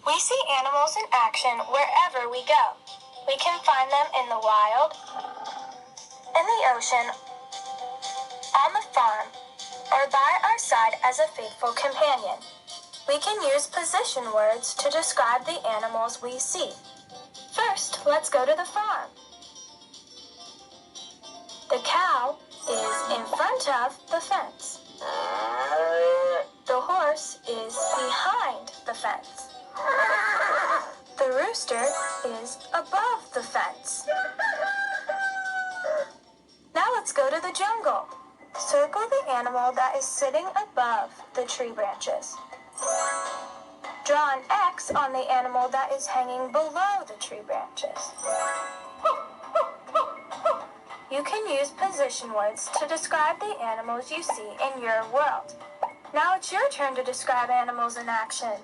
We see animals in action wherever we go. We can find them in the wild, in the ocean, on the farm, or by our side as a faithful companion. We can use position words to describe the animals we see. First, let's go to the farm. The cow is in front of the fence. The horse is behind the fence. The rooster is above the fence. Now let's go to the jungle. Circle the animal that is sitting above the tree branches. Draw an X on the animal that is hanging below the tree branches. You can use position words to describe the animals you see in your world. Now it's your turn to describe animals in action.